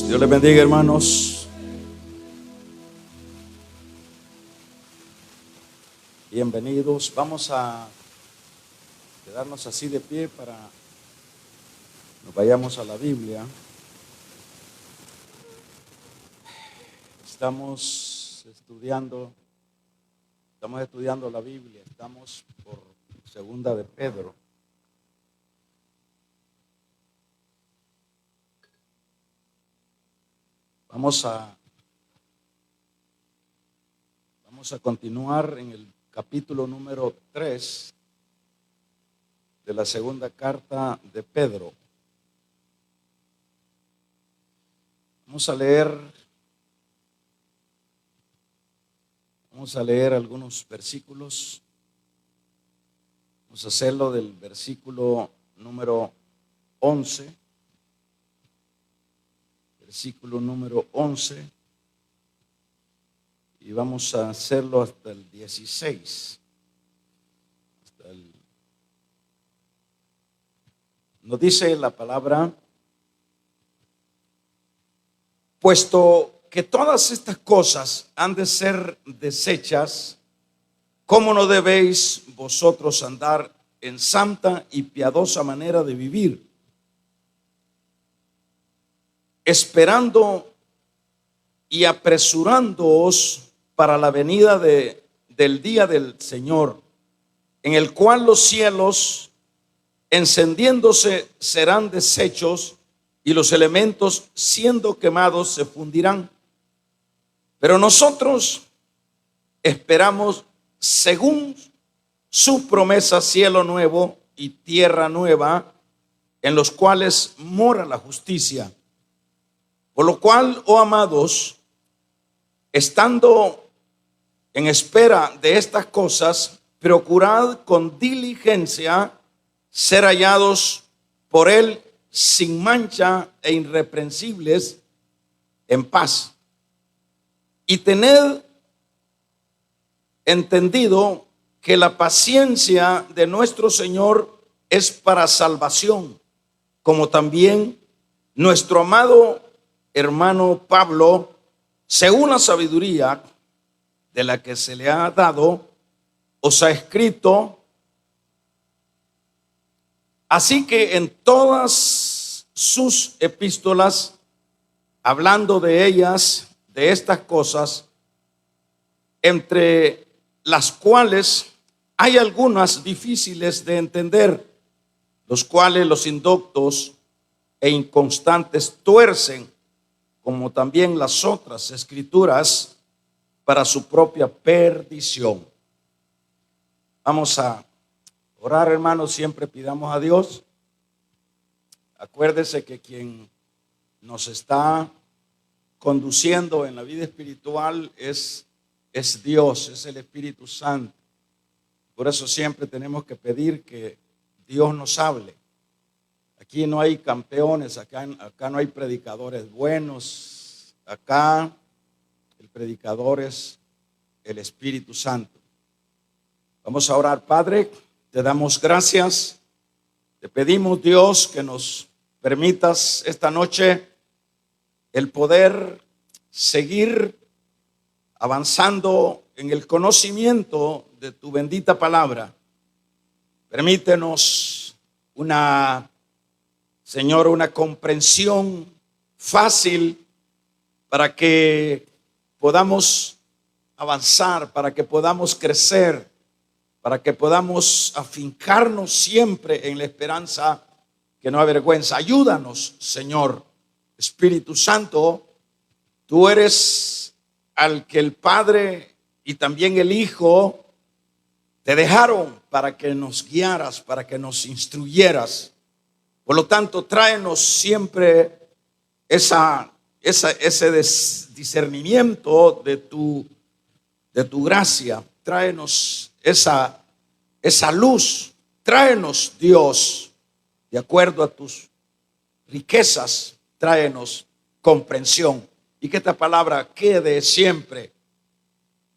Dios les bendiga, hermanos. Bienvenidos. Vamos a quedarnos así de pie para que nos vayamos a la Biblia. Estamos estudiando la Biblia. Estamos por Segunda de Pedro. Vamos a continuar en el capítulo número 3 de la segunda carta de Pedro. Vamos a leer algunos versículos. Vamos a hacerlo del versículo número 11. Versículo número 11. Y vamos a hacerlo hasta el 16. Nos dice la palabra: puesto que todas estas cosas han de ser deshechas, ¿cómo no debéis vosotros andar en santa y piadosa manera de vivir, esperando y apresurándoos para la venida del día del Señor, en el cual los cielos encendiéndose serán deshechos y los elementos siendo quemados se fundirán? Pero nosotros esperamos, según su promesa, cielo nuevo y tierra nueva, en los cuales mora la justicia. Por lo cual, oh amados, estando en espera de estas cosas, procurad con diligencia ser hallados por él sin mancha e irreprensibles en paz. Y tened entendido que la paciencia de nuestro Señor es para salvación, como también nuestro amado hermano Pablo, según la sabiduría de la que se le ha dado, os ha escrito. Así que en todas sus epístolas, hablando de ellas, de estas cosas, entre las cuales hay algunas difíciles de entender, los cuales los indoctos e inconstantes tuercen, como también las otras escrituras, para su propia perdición. Vamos a orar, hermanos. Siempre pidamos a Dios. Acuérdese que quien nos está conduciendo en la vida espiritual es Dios, es el Espíritu Santo. Por eso siempre tenemos que pedir que Dios nos hable. Aquí no hay campeones, acá no hay predicadores buenos. Acá el predicador es el Espíritu Santo. Vamos a orar. Padre, te damos gracias. Te pedimos, Dios, que nos permitas esta noche el poder seguir avanzando en el conocimiento de tu bendita palabra. Permítenos Señor, una comprensión fácil para que podamos avanzar, para que podamos crecer, para que podamos afincarnos siempre en la esperanza que no avergüenza. Ayúdanos, Señor. Espíritu Santo, tú eres al que el Padre y también el Hijo te dejaron para que nos guiaras, para que nos instruyeras. Por lo tanto, tráenos siempre ese discernimiento de tu gracia. Tráenos esa luz. Tráenos, Dios, de acuerdo a tus riquezas, tráenos comprensión. Y que esta palabra quede siempre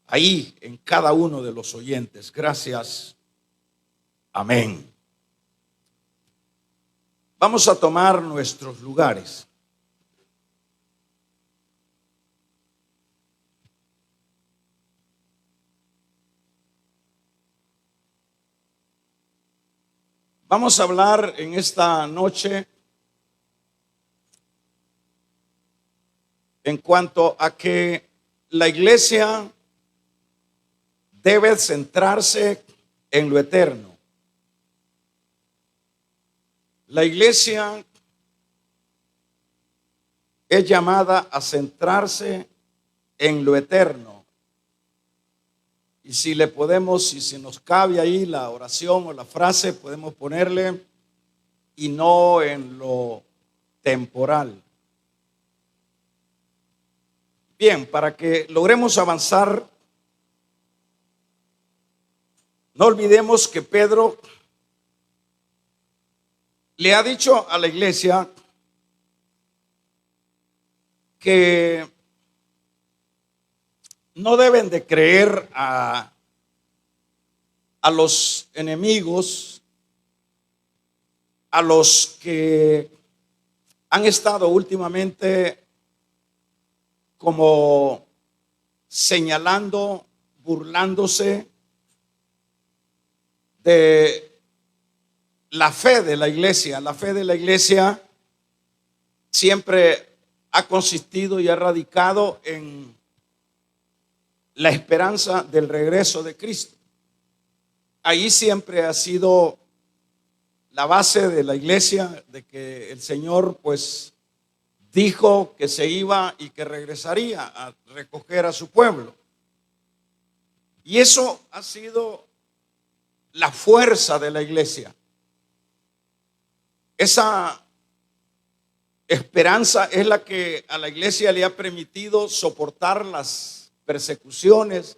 ahí en cada uno de los oyentes. Gracias. Amén. Vamos a tomar nuestros lugares. Vamos a hablar en esta noche en cuanto a que la iglesia debe centrarse en lo eterno. La iglesia es llamada a centrarse en lo eterno. Y si le podemos, y si nos cabe ahí la oración o la frase, podemos ponerle y no en lo temporal. Bien, para que logremos avanzar, no olvidemos que Pedro le ha dicho a la iglesia que no deben de creer a los enemigos, a los que han estado últimamente como señalando, burlándose de la fe de la iglesia. La fe de la iglesia siempre ha consistido y ha radicado en la esperanza del regreso de Cristo. Ahí siempre ha sido la base de la iglesia, de que el Señor pues dijo que se iba y que regresaría a recoger a su pueblo. Y eso ha sido la fuerza de la iglesia. Esa esperanza es la que a la iglesia le ha permitido soportar las persecuciones,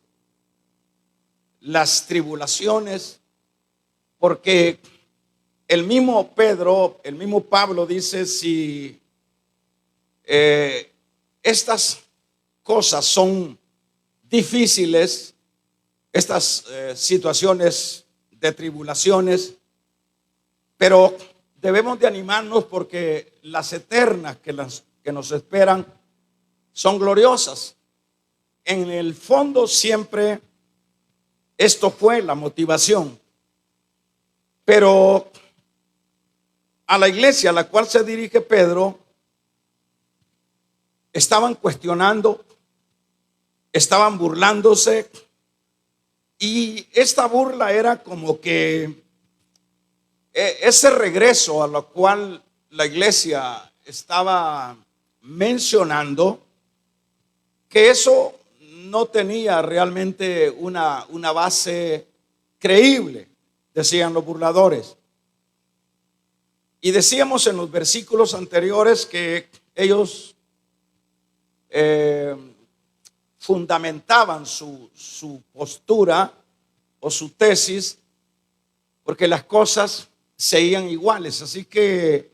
las tribulaciones, porque el mismo Pedro, el mismo Pablo dice: si estas cosas son difíciles, estas situaciones de tribulaciones, pero debemos de animarnos porque las eternas que nos esperan son gloriosas. En el fondo siempre esto fue la motivación, pero a la iglesia a la cual se dirige Pedro estaban cuestionando, estaban burlándose, y esta burla era como que ese regreso a lo cual la iglesia estaba mencionando, que eso no tenía realmente una base creíble, decían los burladores. Y decíamos en los versículos anteriores que ellos fundamentaban su postura o su tesis porque las cosas seguían iguales. Así que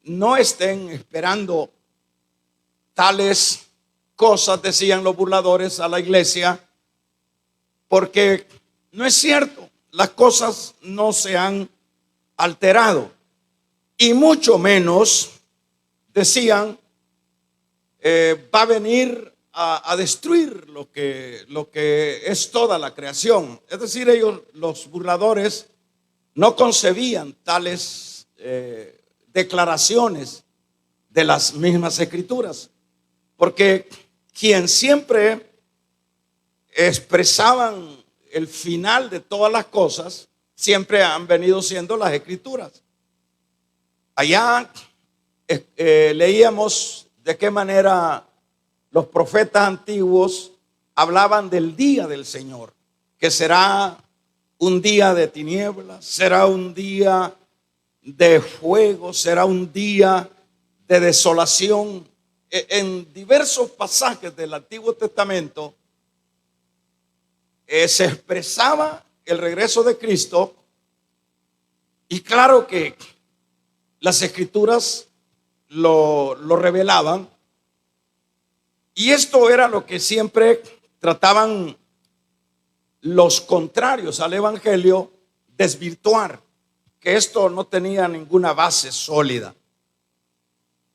no estén esperando tales cosas, decían los burladores a la iglesia, porque no es cierto, las cosas no se han alterado, y mucho menos decían va a venir a destruir lo que es toda la creación. Es decir, ellos, los burladores, no concebían tales declaraciones de las mismas escrituras, porque quien siempre expresaban el final de todas las cosas siempre han venido siendo las escrituras. Allá leíamos de qué manera los profetas antiguos hablaban del día del Señor, que será un día de tinieblas, será un día de fuego, será un día de desolación. En diversos pasajes del Antiguo Testamento se expresaba el regreso de Cristo, y claro que las escrituras lo revelaban, y esto era lo que siempre trataban los contrarios al evangelio, desvirtuar, que esto no tenía ninguna base sólida.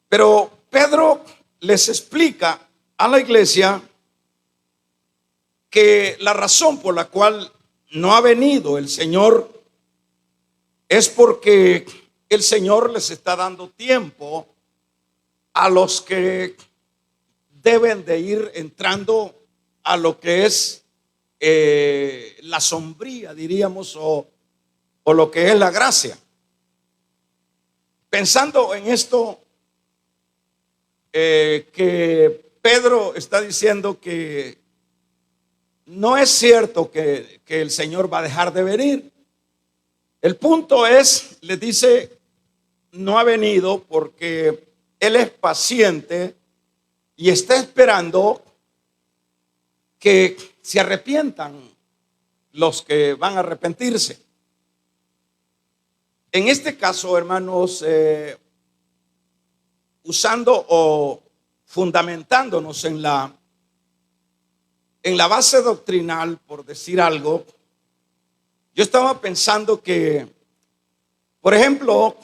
Pero Pedro les explica a la iglesia que la razón por la cual no ha venido el Señor es porque el Señor les está dando tiempo a los que deben de ir entrando a lo que es la sombría, diríamos, o lo que es la gracia. Pensando en esto, que Pedro está diciendo que no es cierto que el Señor va a dejar de venir. El punto es, le dice, no ha venido porque Él es paciente y está esperando que se arrepientan los que van a arrepentirse. En este caso, hermanos, usando o fundamentándonos en la base doctrinal, por decir algo, yo estaba pensando que, por ejemplo,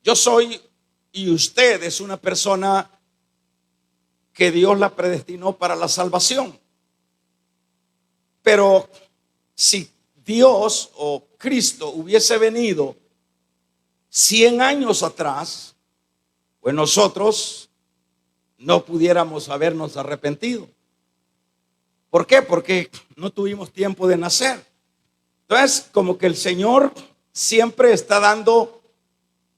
yo soy y usted es una persona que Dios la predestinó para la salvación. Pero si Dios o Cristo hubiese venido 100 años atrás, pues nosotros no pudiéramos habernos arrepentido. ¿Por qué? Porque no tuvimos tiempo de nacer. Entonces, como que el Señor siempre está dando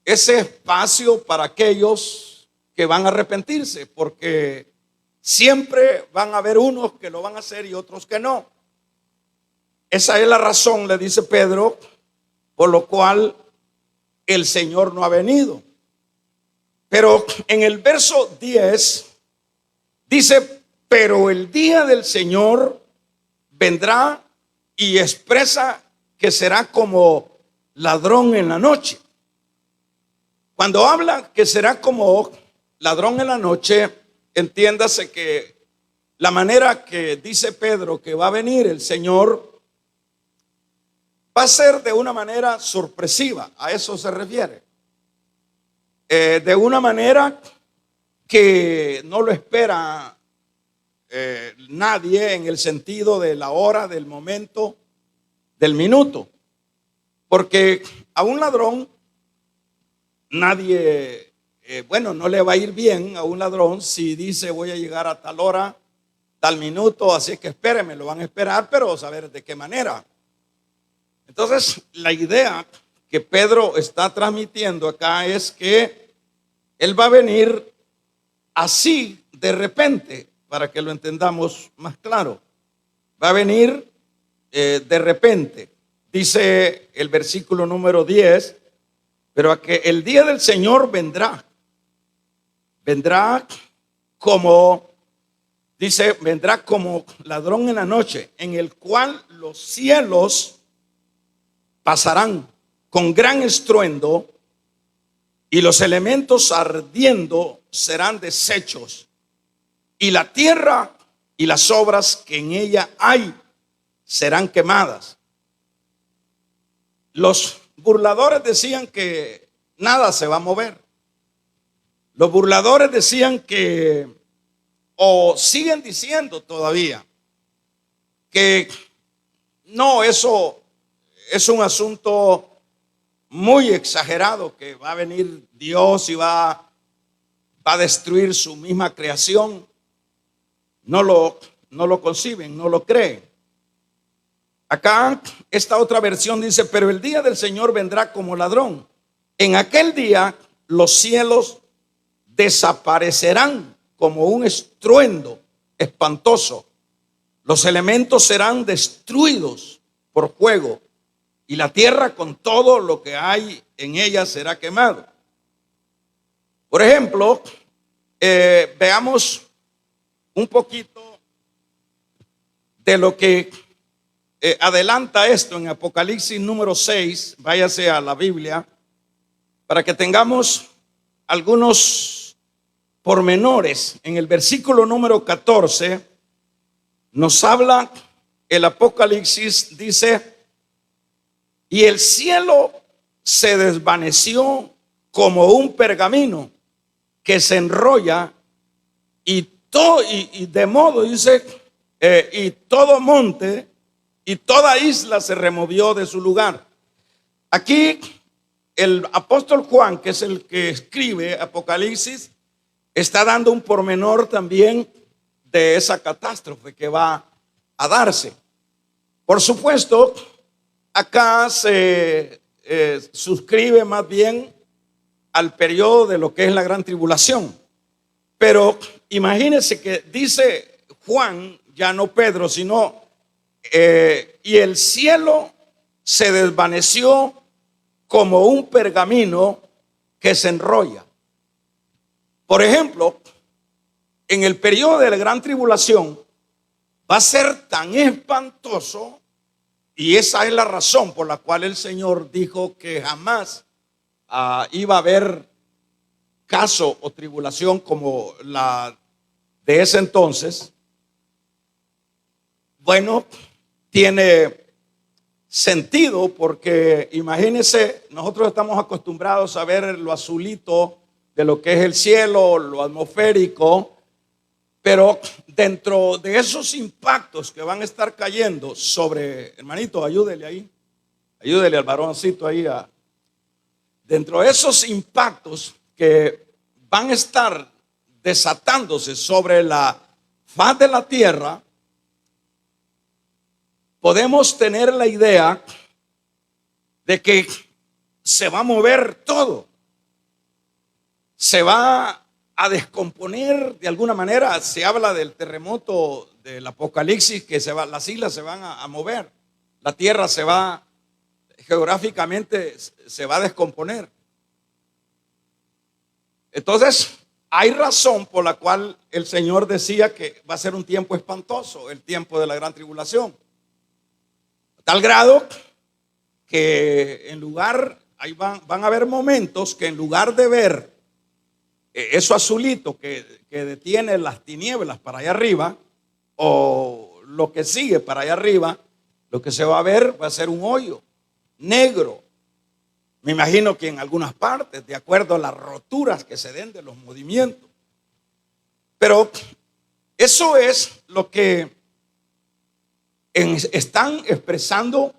ese espacio para aquellos que van a arrepentirse, porque siempre van a haber unos que lo van a hacer y otros que no. Esa es la razón, le dice Pedro, por lo cual el Señor no ha venido. Pero en el verso 10 dice, pero el día del Señor vendrá, y expresa que será como ladrón en la noche. Cuando habla que será como ladrón en la noche, entiéndase que la manera que dice Pedro que va a venir el Señor va a ser de una manera sorpresiva. A eso se refiere. De una manera que no lo espera nadie, en el sentido de la hora, del momento, del minuto. Porque a un ladrón nadie, no le va a ir bien a un ladrón si dice voy a llegar a tal hora, tal minuto, así que espéreme, lo van a esperar, pero saber de qué manera. Entonces, la idea que Pedro está transmitiendo acá es que Él va a venir así de repente, para que lo entendamos más claro. Va a venir de repente. Dice el versículo número 10, pero a que el día del Señor vendrá como, dice, vendrá como ladrón en la noche, en el cual los cielos pasarán con gran estruendo y los elementos ardiendo serán deshechos, y la tierra y las obras que en ella hay serán quemadas. Los burladores decían que nada se va a mover. Los burladores decían que, o siguen diciendo todavía, que no, eso es un asunto muy exagerado, que va a venir Dios y va a destruir su misma creación. No lo conciben, no lo creen. Acá esta otra versión dice, pero el día del Señor vendrá como ladrón. En aquel día los cielos desaparecerán como un estruendo espantoso. Los elementos serán destruidos por fuego, y la tierra con todo lo que hay en ella será quemado. Por ejemplo, veamos un poquito de lo que adelanta esto en Apocalipsis número 6. Váyase a la Biblia para que tengamos algunos pormenores. En el versículo número 14 nos habla el Apocalipsis, dice, y el cielo se desvaneció como un pergamino que se enrolla, y de modo, dice, y todo monte y toda isla se removió de su lugar. Aquí el apóstol Juan, que es el que escribe Apocalipsis, está dando un pormenor también de esa catástrofe que va a darse. Por supuesto, acá se suscribe más bien al periodo de lo que es la gran tribulación. Pero imagínense que dice Juan, ya no Pedro, sino y el cielo se desvaneció como un pergamino que se enrolla. Por ejemplo, en el periodo de la gran tribulación va a ser tan espantoso, y esa es la razón por la cual el Señor dijo que jamás iba a haber caso o tribulación como la de ese entonces. Bueno, tiene sentido porque imagínense, nosotros estamos acostumbrados a ver lo azulito de lo que es el cielo, lo atmosférico, pero dentro de esos impactos que van a estar cayendo sobre, hermanito, ayúdele ahí, ayúdele al varoncito ahí, dentro de esos impactos que van a estar desatándose sobre la faz de la tierra, podemos tener la idea de que se va a mover todo, se va a descomponer de alguna manera. Se habla del terremoto del Apocalipsis, que las islas se van a mover, la tierra se va, geográficamente se va a descomponer. Entonces, hay razón por la cual el Señor decía que va a ser un tiempo espantoso, el tiempo de la gran tribulación. A tal grado que ahí van a haber momentos que en lugar de ver eso azulito que detiene las tinieblas para allá arriba, o lo que sigue para allá arriba, lo que se va a ver va a ser un hoyo negro. Me imagino que en algunas partes, de acuerdo a las roturas que se den de los movimientos. Pero eso es lo que están expresando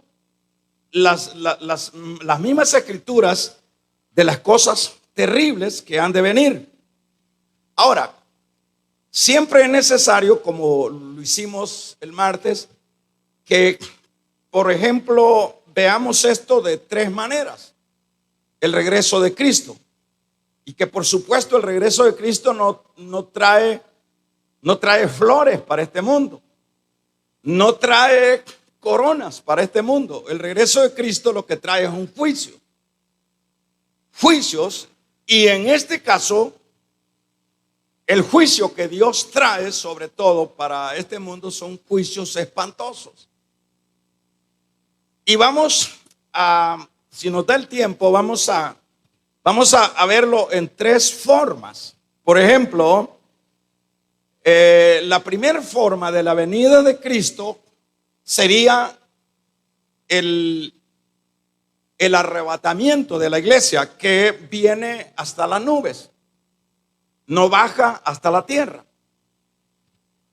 las mismas escrituras de las cosas terribles que han de venir. Ahora, siempre es necesario, como lo hicimos el martes, que, por ejemplo, veamos esto de tres maneras. El regreso de Cristo, y que por supuesto el regreso de Cristo no trae flores para este mundo, no trae coronas para este mundo. El regreso de Cristo lo que trae es un juicios, y en este caso el juicio que Dios trae sobre todo para este mundo son juicios espantosos. Y vamos a, si nos da el tiempo, vamos a verlo en tres formas. Por ejemplo, la primera forma de la venida de Cristo sería el arrebatamiento de la iglesia, que viene hasta las nubes, no baja hasta la tierra.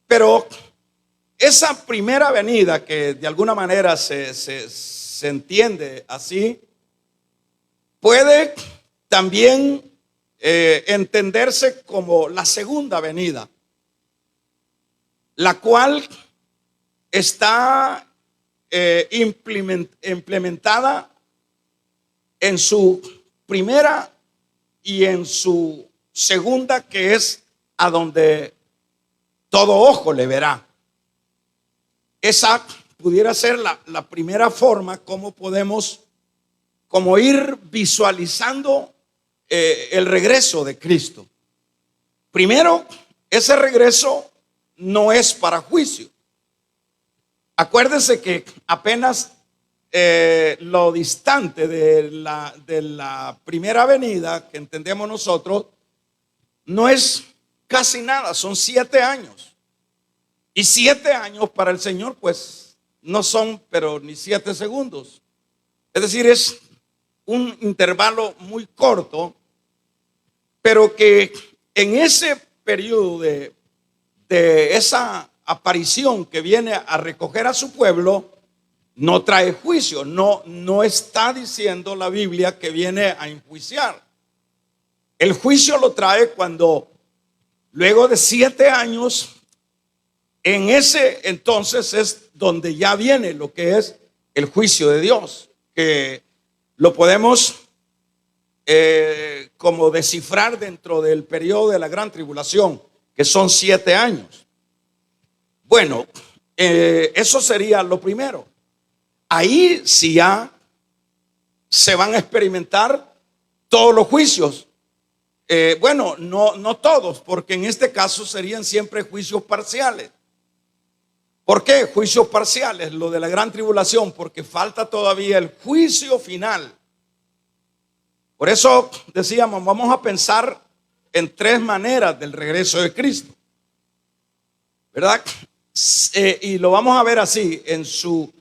Pero esa primera venida, que de alguna manera se entiende así, puede también entenderse como la segunda venida, la cual está implementada en su primera y en su segunda, que es a donde todo ojo le verá. Esa pudiera ser la primera forma como podemos ir visualizando el regreso de Cristo. Primero, ese regreso no es para juicio. Acuérdense que apenas lo distante de la primera venida que entendemos nosotros no es casi nada, son 7 años. Y 7 años para el Señor pues no son pero ni 7 segundos. Es decir, es un intervalo muy corto, pero que en ese periodo de esa aparición que viene a recoger a su pueblo, no trae juicio. No está diciendo la Biblia que viene a enjuiciar. El juicio lo trae cuando luego de 7 años, en ese entonces es donde ya viene lo que es el juicio de Dios, que lo podemos como descifrar dentro del periodo de la gran tribulación, que son 7 años. Bueno, eso sería lo primero. Ahí sí ya se van a experimentar todos los juicios. Bueno, no todos, porque en este caso serían siempre juicios parciales. ¿Por qué juicios parciales? Lo de la gran tribulación, porque falta todavía el juicio final. Por eso decíamos, vamos a pensar en 3 maneras del regreso de Cristo, ¿verdad? Y lo vamos a ver así en su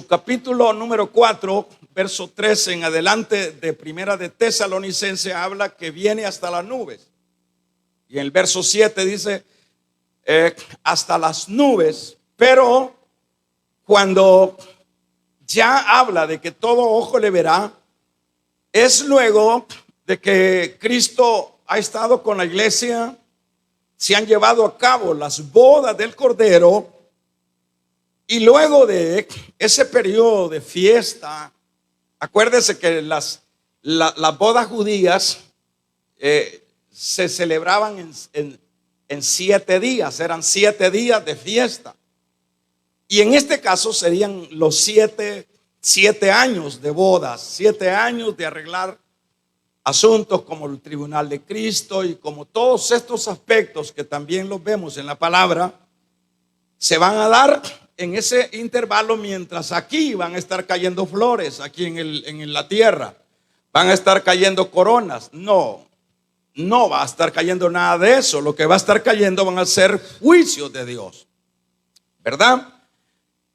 capítulo número 4, verso 13 en adelante de Primera de Tesalonicenses, habla que viene hasta las nubes. Y en el verso 7 dice hasta las nubes. Pero cuando ya habla de que todo ojo le verá, es luego de que Cristo ha estado con la iglesia, se han llevado a cabo las bodas del Cordero, y luego de ese periodo de fiesta, acuérdese que las bodas judías se celebraban en 7 días, eran 7 días de fiesta. Y en este caso serían los 7 años de bodas, 7 años de arreglar asuntos como el tribunal de Cristo y como todos estos aspectos que también los vemos en la palabra, se van a dar en ese intervalo, mientras aquí van a estar cayendo flores, aquí en la tierra van a estar cayendo coronas. No va a estar cayendo nada de eso. Lo que va a estar cayendo van a ser juicios de Dios, ¿verdad?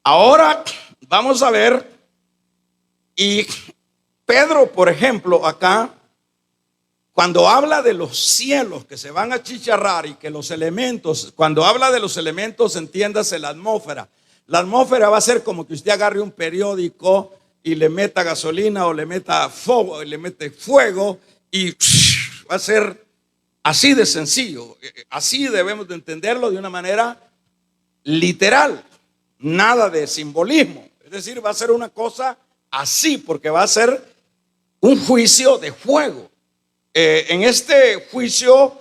Ahora vamos a ver, y Pedro, por ejemplo, acá, cuando habla de los cielos que se van a achicharrar y que los elementos, cuando habla de los elementos, entiéndase la atmósfera. La atmósfera va a ser como que usted agarre un periódico y le meta gasolina o le meta fuego, y le mete fuego, y va a ser así de sencillo. Así debemos de entenderlo, de una manera literal, nada de simbolismo. Es decir, va a ser una cosa así, porque va a ser un juicio de fuego. En este juicio,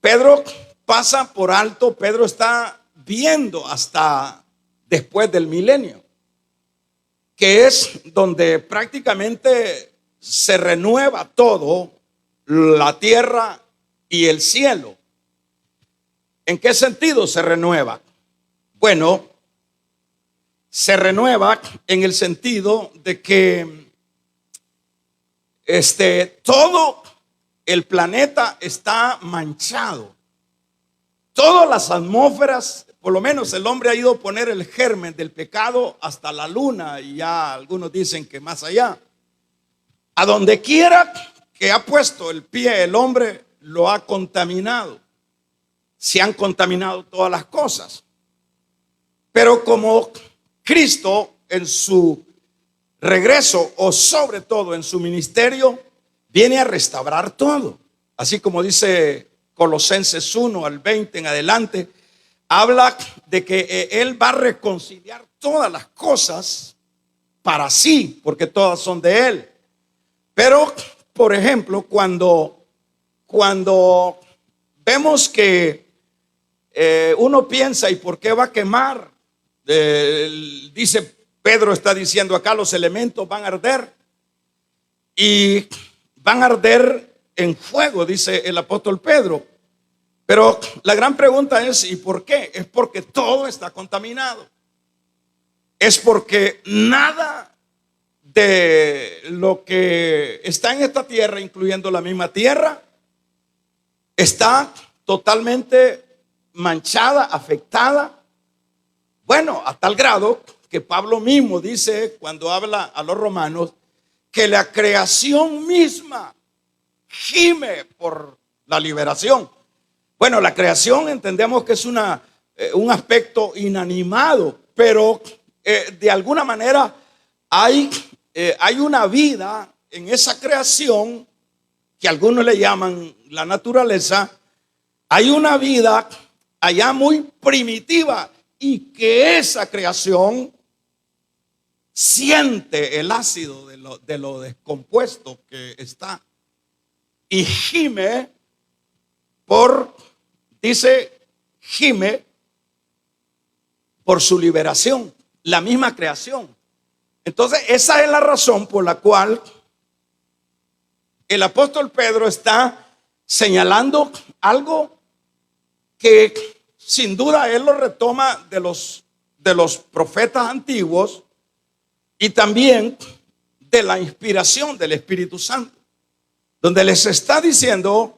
Pedro pasa por alto. Pedro está viendo hasta después del milenio, que es donde prácticamente se renueva todo, la tierra y el cielo. ¿En qué sentido se renueva? Bueno, se renueva en el sentido de que todo el planeta está manchado. Todas las atmósferas, por lo menos el hombre ha ido a poner el germen del pecado hasta la luna, y ya algunos dicen que más allá. A donde quiera que ha puesto el pie el hombre, lo ha contaminado. Se han contaminado todas las cosas. Pero como Cristo en su regreso, o sobre todo en su ministerio, viene a restaurar todo. Así como dice Colosenses 1 al 20 en adelante, habla de que Él va a reconciliar todas las cosas para sí, porque todas son de Él. Pero, por ejemplo, cuando vemos que uno piensa, ¿y por qué va a quemar? Dice Pedro, está diciendo acá, los elementos van a arder, y van a arder en fuego, dice el apóstol Pedro. Pero la gran pregunta es, ¿y por qué? Es porque todo está contaminado. Es porque nada de lo que está en esta tierra, incluyendo la misma tierra, está totalmente manchada, afectada. Bueno, a tal grado que Pablo mismo dice, cuando habla a los romanos, que la creación misma gime por la liberación. Bueno, la creación entendemos que es un aspecto inanimado, pero de alguna manera hay una vida en esa creación que algunos le llaman la naturaleza. Hay una vida allá muy primitiva y que esa creación siente el ácido de lo descompuesto que está y gime gime por su liberación, la misma creación. Entonces esa es la razón por la cual el apóstol Pedro está señalando algo que sin duda él lo retoma de los profetas antiguos y también de la inspiración del Espíritu Santo, donde les está diciendo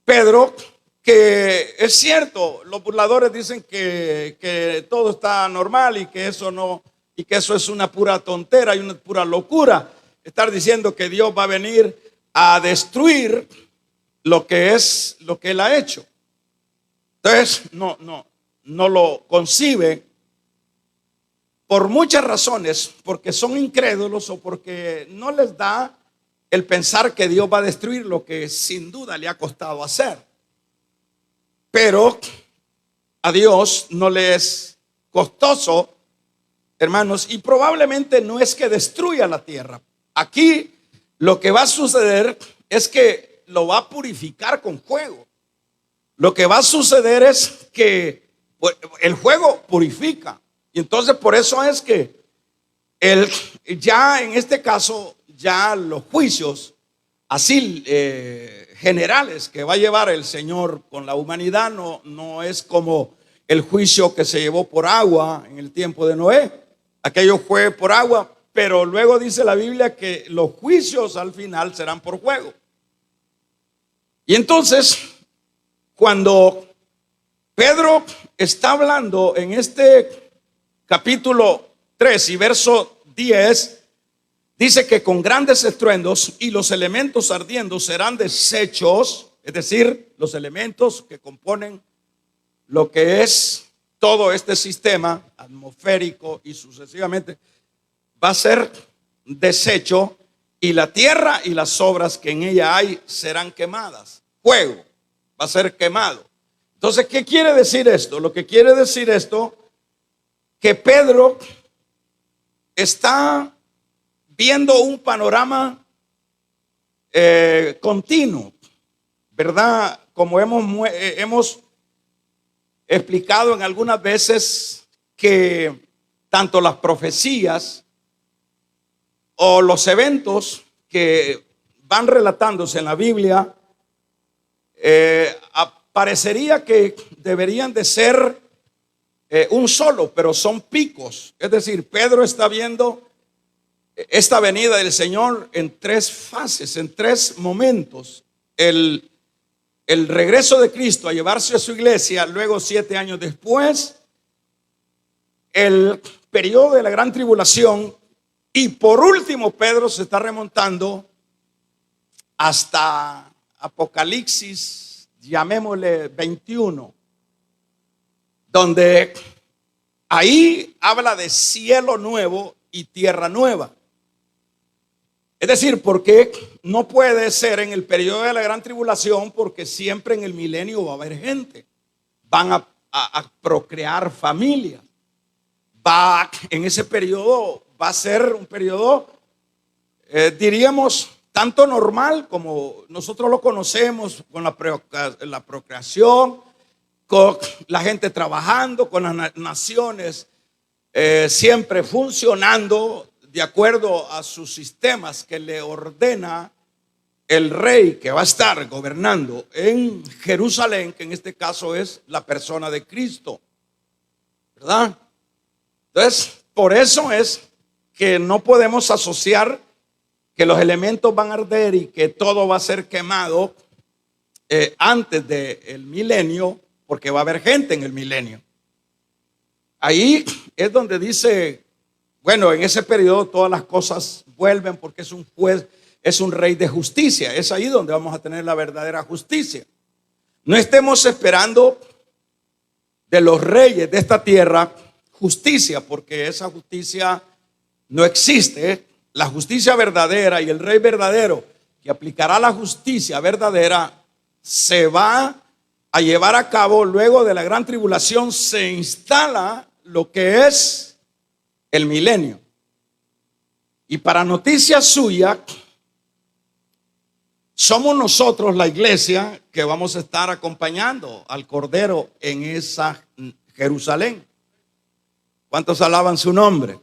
Pedro que es cierto, los burladores dicen que todo está normal y que eso es una pura tontera y una pura locura, estar diciendo que Dios va a venir a destruir lo que él ha hecho. Entonces no lo concibe por muchas razones, porque son incrédulos o porque no les da el pensar que Dios va a destruir lo que sin duda le ha costado hacer. Pero a Dios no le es costoso, hermanos, y probablemente no es que destruya la tierra. Aquí lo que va a suceder es que lo va a purificar con fuego. Lo que va a suceder es que el fuego purifica. Y entonces por eso es que ya en este caso, ya los juicios así generales que va a llevar el Señor con la humanidad no es como el juicio que se llevó por agua en el tiempo de Noé. Aquello fue por agua, pero luego dice la Biblia que los juicios al final serán por fuego. Y entonces, cuando Pedro está hablando en este capítulo 3 y verso 10, dice que con grandes estruendos y los elementos ardiendo serán deshechos, es decir, los elementos que componen lo que es todo este sistema atmosférico y sucesivamente, va a ser deshecho y la tierra y las obras que en ella hay serán quemadas. Fuego va a ser quemado. Entonces, ¿qué quiere decir esto? Lo que quiere decir esto, que Pedro está viendo un panorama continuo, ¿verdad? Como hemos explicado en algunas veces que tanto las profecías o los eventos que van relatándose en la Biblia parecería que deberían de ser un solo, pero son picos. Es decir, Pedro está viendo esta venida del Señor en tres fases, en tres momentos. El regreso de Cristo a llevarse a su iglesia, luego 7 años después, el periodo de la gran tribulación, y por último Pedro se está remontando hasta Apocalipsis, llamémosle 21, donde ahí habla de cielo nuevo y tierra nueva. Es decir, porque no puede ser en el periodo de la gran tribulación, porque siempre en el milenio va a haber gente, van a procrear familias. En ese periodo va a ser un periodo, diríamos, tanto normal como nosotros lo conocemos, con la procreación, con la gente trabajando, con las naciones siempre funcionando de acuerdo a sus sistemas que le ordena el rey que va a estar gobernando en Jerusalén, que en este caso es la persona de Cristo, ¿verdad? Entonces, por eso es que no podemos asociar que los elementos van a arder y que todo va a ser quemado antes del milenio, porque va a haber gente en el milenio. Ahí es donde dice, bueno, en ese periodo todas las cosas vuelven porque es un juez, es un rey de justicia. Es ahí donde vamos a tener la verdadera justicia. No estemos esperando de los reyes de esta tierra justicia, porque esa justicia no existe. La justicia verdadera y el rey verdadero que aplicará la justicia verdadera se va a llevar a cabo luego de la gran tribulación. Se instala lo que es el milenio. Y para noticia suya, somos nosotros, la iglesia, que vamos a estar acompañando al Cordero en esa Jerusalén. ¿Cuántos alaban su nombre?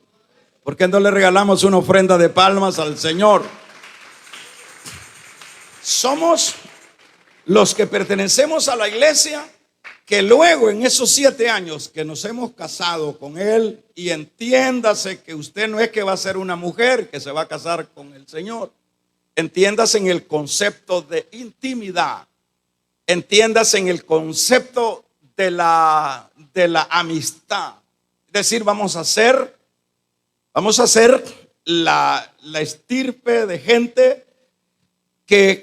¿Por qué no le regalamos una ofrenda de palmas al Señor? Somos los que pertenecemos a la iglesia que luego en esos 7 años que nos hemos casado con Él, y entiéndase que usted no es que va a ser una mujer que se va a casar con el Señor. Entiéndase en el concepto de intimidad. Entiéndase en el concepto de la amistad. Es decir, vamos a ser la estirpe de gente que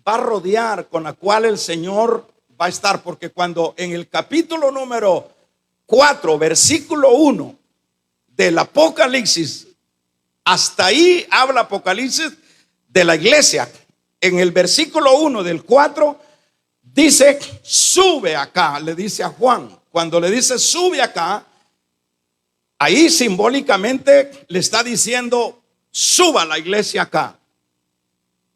va a rodear, con la cual el Señor va a estar. Porque cuando en el capítulo número 4, versículo 1 del Apocalipsis, hasta ahí habla Apocalipsis de la iglesia. En el versículo 1 del 4 dice: sube acá, le dice a Juan. Cuando le dice sube acá, ahí simbólicamente le está diciendo suba la iglesia acá.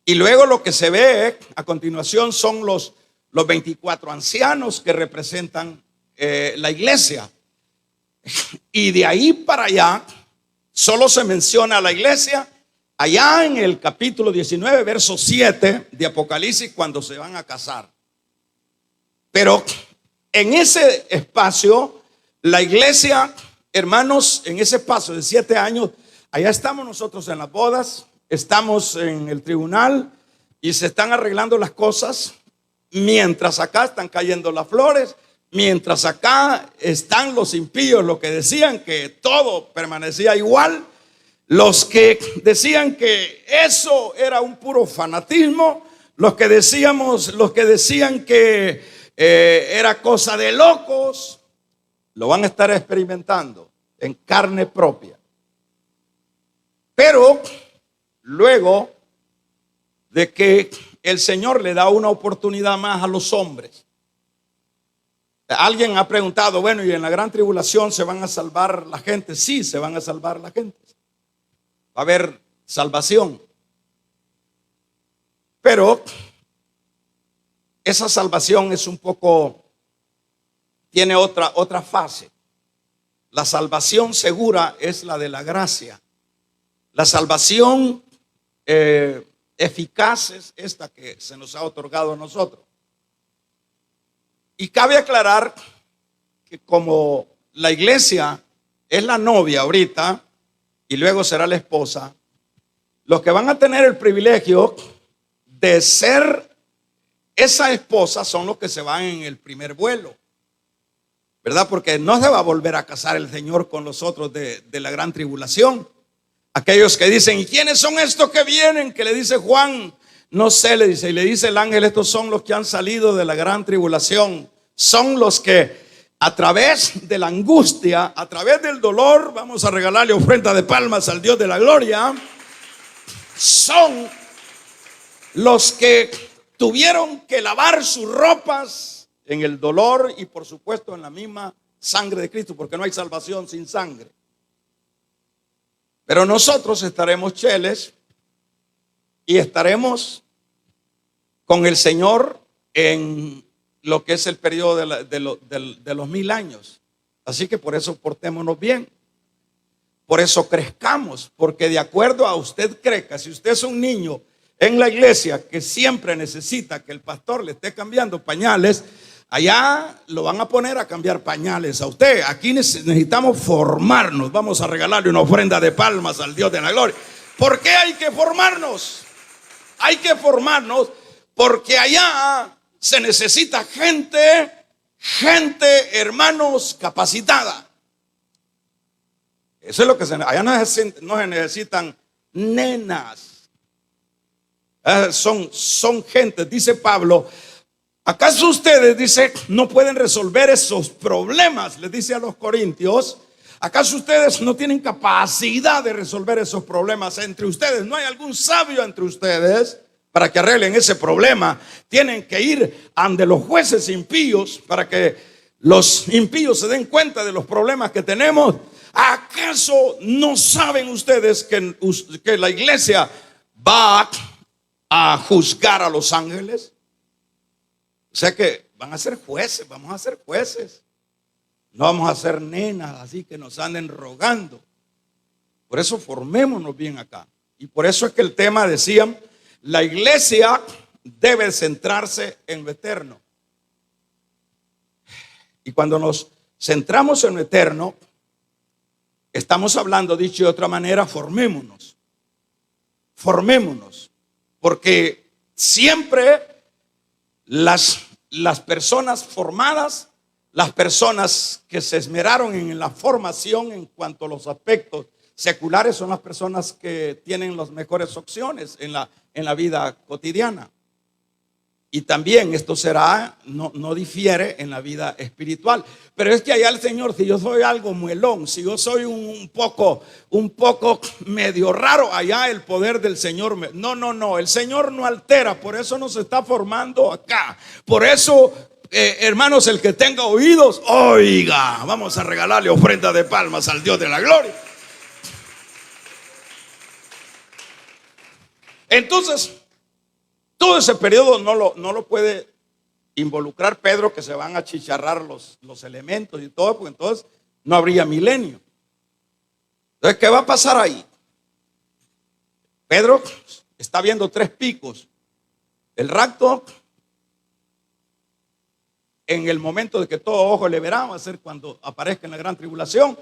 Y luego lo que se ve a continuación son los 24 ancianos que representan la iglesia. Y de ahí para allá solo se menciona a la iglesia allá en el capítulo 19, verso 7 de Apocalipsis, cuando se van a casar. Pero en ese espacio, la iglesia, hermanos, en ese espacio de 7 años, allá estamos nosotros en las bodas, estamos en el tribunal y se están arreglando las cosas, mientras acá están cayendo las flores, mientras acá están los impíos, los que decían que todo permanecía igual, los que decían que eso era un puro fanatismo, los que decían que era cosa de locos, lo van a estar experimentando en carne propia. Pero luego de que el Señor le da una oportunidad más a los hombres. Alguien ha preguntado, bueno, ¿y en la gran tribulación se van a salvar la gente? Sí, se van a salvar la gente. Va a haber salvación. Pero esa salvación es un poco, tiene otra fase. La salvación segura es la de la gracia. La salvación eficaz es esta que se nos ha otorgado a nosotros. Y cabe aclarar que como la iglesia es la novia ahorita y luego será la esposa, los que van a tener el privilegio de ser esa esposa son los que se van en el primer vuelo, ¿verdad? Porque no se va a volver a casar el Señor con los otros de la gran tribulación. Aquellos que dicen, ¿y quiénes son estos que vienen? Que le dice Juan, no sé, le dice, y le dice el ángel, estos son los que han salido de la gran tribulación. Son los que a través de la angustia, a través del dolor, vamos a regalarle ofrenda de palmas al Dios de la gloria. Son los que tuvieron que lavar sus ropas en el dolor y por supuesto en la misma sangre de Cristo, porque no hay salvación sin sangre. Pero nosotros estaremos cheles y estaremos con el Señor en lo que es el periodo de los 1000 años. Así que por eso portémonos bien. Por eso crezcamos, porque de acuerdo a usted crezca, si usted es un niño en la iglesia que siempre necesita que el pastor le esté cambiando pañales, allá lo van a poner a cambiar pañales a usted. Aquí necesitamos formarnos. Vamos a regalarle una ofrenda de palmas al Dios de la gloria. ¿Por qué hay que formarnos? Hay que formarnos porque allá se necesita gente, hermanos, capacitada. Eso es lo que allá no se necesitan nenas. Son gente, dice Pablo. ¿Acaso ustedes, dice, no pueden resolver esos problemas? Les dice a los corintios. ¿Acaso ustedes no tienen capacidad de resolver esos problemas entre ustedes? ¿No hay algún sabio entre ustedes para que arreglen ese problema? Tienen que ir ante los jueces impíos para que los impíos se den cuenta de los problemas que tenemos. ¿Acaso no saben ustedes que la iglesia va a juzgar a los ángeles? O sea que van a ser jueces, vamos a ser jueces. No vamos a ser nenas así que nos anden rogando. Por eso formémonos bien acá. Y por eso es que el tema decían, la iglesia debe centrarse en lo eterno. Y cuando nos centramos en lo eterno, estamos hablando, dicho de otra manera, formémonos. Formémonos. Porque siempre las personas formadas, las personas que se esmeraron en la formación en cuanto a los aspectos seculares, son las personas que tienen las mejores opciones en la vida cotidiana. Y también esto no difiere en la vida espiritual. Pero es que allá el Señor, si yo soy algo muelón, si yo soy un poco medio raro, allá el poder del Señor no, el Señor no altera. Por eso nos está formando acá. Por eso, hermanos, el que tenga oídos, oiga. Vamos a regalarle ofrenda de palmas al Dios de la gloria. Entonces, todo ese periodo no lo puede involucrar Pedro, que se van a chicharrar los elementos y todo, porque entonces no habría milenio. Entonces, ¿qué va a pasar ahí? Pedro está viendo 3 picos. El rapto, en el momento de que todo ojo le verá, va a ser cuando aparezca en la gran tribulación.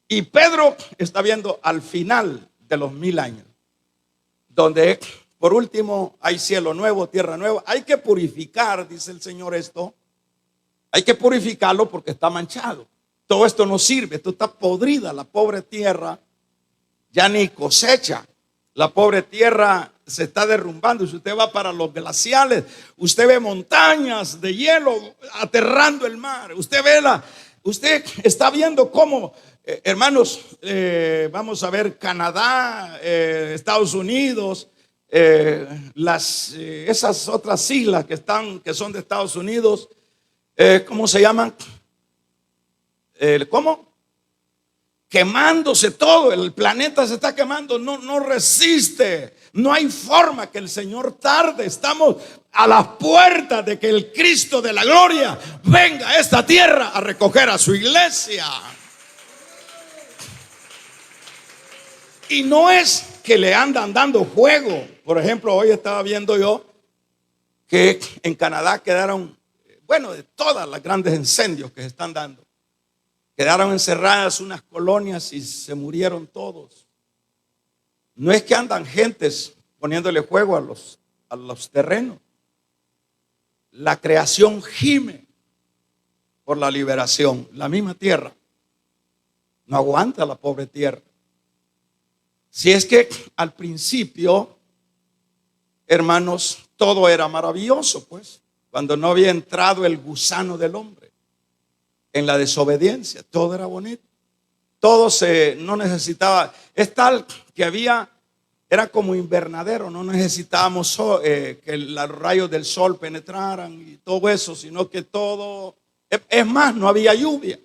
Y Pedro está viendo al final de los 1000 años, donde por último hay cielo nuevo, tierra nueva. Hay que purificar, dice el Señor, esto. Hay que purificarlo porque está manchado. Todo esto no sirve, esto está podrida. La pobre tierra ya ni cosecha. La pobre tierra se está derrumbando. Si usted va para los glaciales, usted ve montañas de hielo aterrando el mar. Usted está viendo cómo, hermanos, vamos a ver Canadá, Estados Unidos, esas otras islas que son de Estados Unidos, ¿cómo se llaman? ¿Cómo? Quemándose todo, el planeta se está quemando, no resiste, no hay forma que el Señor tarde. Estamos a las puertas de que el Cristo de la gloria venga a esta tierra a recoger a su iglesia. Y no es que le andan dando fuego. Por ejemplo, hoy estaba viendo yo que en Canadá quedaron, de todas las grandes incendios que se están dando, quedaron encerradas unas colonias y se murieron todos. No es que andan gentes poniéndole fuego a los terrenos. La creación gime por la liberación. La misma tierra no aguanta, la pobre tierra. Si es que al principio, hermanos, todo era maravilloso, pues, cuando no había entrado el gusano del hombre en la desobediencia, todo era bonito. Todo no necesitaba, es tal que era como invernadero, no necesitábamos que los rayos del sol penetraran y todo eso, sino que todo, es más, no había lluvia.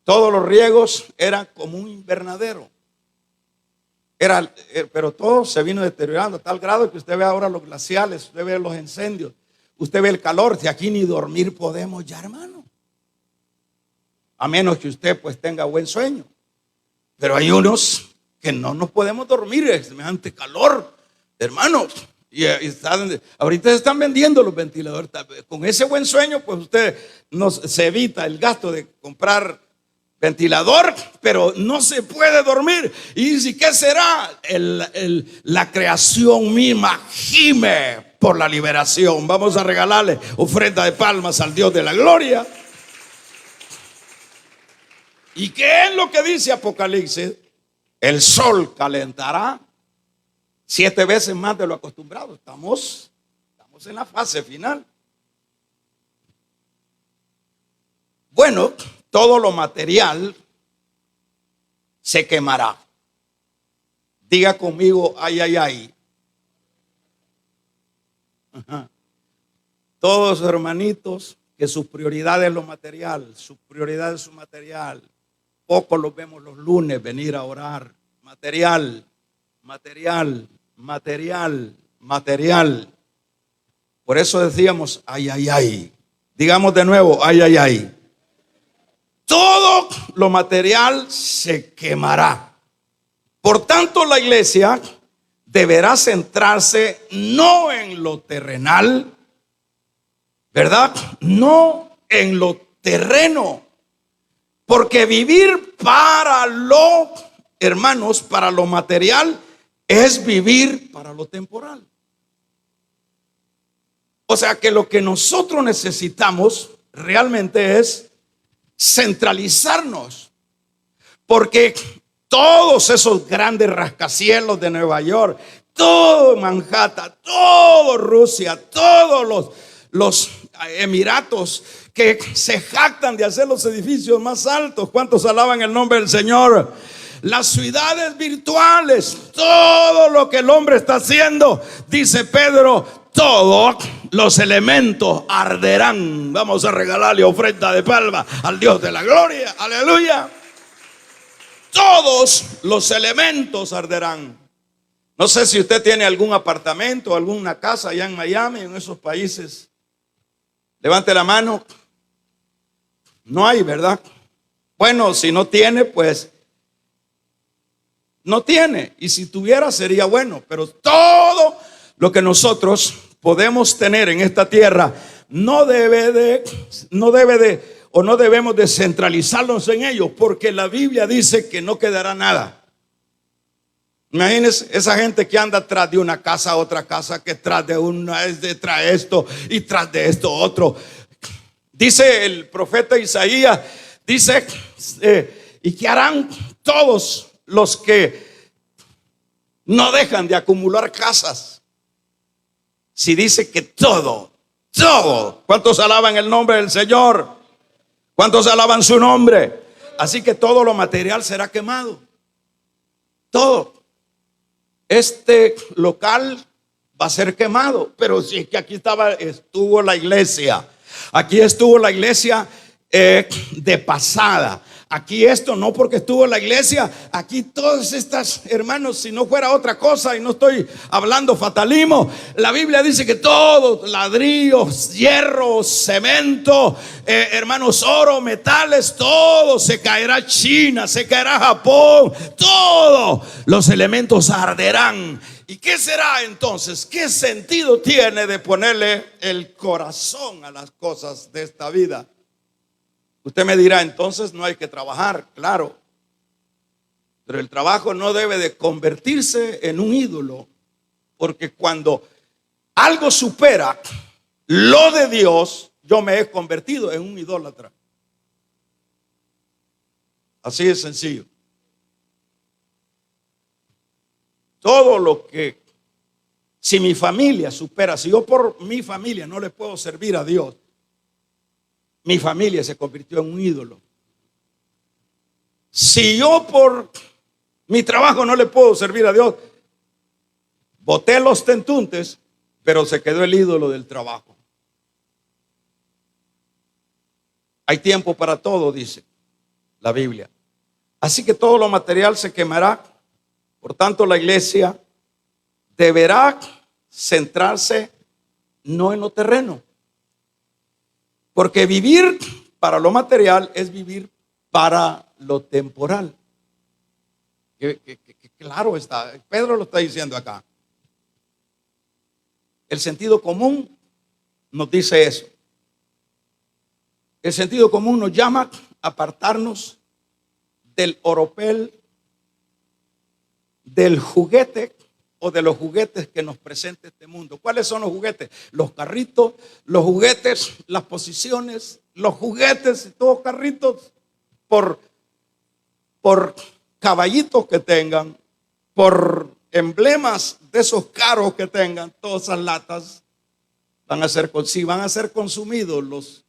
Todos los riegos eran como un invernadero. Pero todo se vino deteriorando a tal grado que usted ve ahora los glaciales, usted ve los incendios, usted ve el calor. Si aquí ni dormir podemos ya, hermano, a menos que usted pues tenga buen sueño. Pero hay unos que no nos podemos dormir, es semejante calor, hermanos. Ahorita se están vendiendo los ventiladores. Con ese buen sueño pues usted se evita el gasto de comprar ventilador, pero no se puede dormir. Y dice, ¿qué será? La creación misma gime por la liberación. Vamos a regalarle ofrenda de palmas al Dios de la gloria. ¿Y qué es lo que dice Apocalipsis? El sol calentará 7 veces más de lo acostumbrado. Estamos en la fase final. Bueno, todo lo material se quemará. Diga conmigo, ay, ay, ay. Ajá. Todos hermanitos, que su prioridad es lo material, su prioridad es su material. Pocos los vemos los lunes venir a orar. Material, material, material, material. Por eso decíamos, ay, ay, ay. Digamos de nuevo, ay, ay, ay. Todo lo material se quemará. Por tanto, la iglesia deberá centrarse no en lo terrenal, ¿verdad? No en lo terreno. Porque vivir para lo, hermanos, para lo material, es vivir para lo temporal. O sea que lo que nosotros necesitamos realmente es centralizarnos. Porque todos esos grandes rascacielos de Nueva York, todo Manhattan, todo Rusia, todos los Emiratos que se jactan de hacer los edificios más altos. ¿Cuántos alaban el nombre del Señor? Las ciudades virtuales, todo lo que el hombre está haciendo, dice Pedro, todos los elementos arderán. Vamos a regalarle ofrenda de palma al Dios de la gloria. Aleluya. Todos los elementos arderán. No sé si usted tiene algún apartamento, alguna casa allá en Miami, en esos países. Levante la mano. No hay, ¿verdad? Bueno, si no tiene, pues no tiene. Y si tuviera sería bueno. Pero todo lo que nosotros podemos tener en esta tierra no debemos de centralizarnos en ellos, porque la Biblia dice que no quedará nada. Imagínense esa gente que anda tras de una casa a otra casa, que tras de una es detrás de esto y tras de esto otro. Dice el profeta Isaías, dice, ¿y qué harán todos los que no dejan de acumular casas? Si dice que todo, ¿cuántos alaban el nombre del Señor? ¿Cuántos alaban su nombre? Así que todo lo material será quemado. Todo. Este local va a ser quemado. Pero si es que aquí estuvo la iglesia. Aquí estuvo la iglesia de pasada. Aquí esto no porque estuvo la iglesia. Aquí todas estas, hermanos, si no fuera otra cosa, y no estoy hablando fatalismo, la Biblia dice que todo, ladrillos, hierro, cemento, hermanos, oro, metales, todo se caerá. China, se caerá Japón, todos los elementos arderán. ¿Y qué será entonces? ¿Qué sentido tiene de ponerle el corazón a las cosas de esta vida? Usted me dirá, entonces no hay que trabajar, claro. Pero el trabajo no debe de convertirse en un ídolo, porque cuando algo supera lo de Dios, yo me he convertido en un idólatra. Así de sencillo. Todo lo que, si mi familia supera, si yo por mi familia no le puedo servir a Dios, mi familia se convirtió en un ídolo. Si yo por mi trabajo no le puedo servir a Dios, boté los tentuntes, pero se quedó el ídolo del trabajo. Hay tiempo para todo, dice la Biblia. Así que todo lo material se quemará. Por tanto, la iglesia deberá centrarse no en lo terreno. Porque vivir para lo material es vivir para lo temporal. Que claro está, Pedro lo está diciendo acá. El sentido común nos dice eso. El sentido común nos llama a apartarnos del oropel, del juguete o de los juguetes que nos presenta este mundo. ¿Cuáles son los juguetes? Los carritos, los juguetes, las posiciones, los juguetes y todos carritos por caballitos que tengan, por emblemas de esos carros que tengan, todas esas latas van a ser consumidos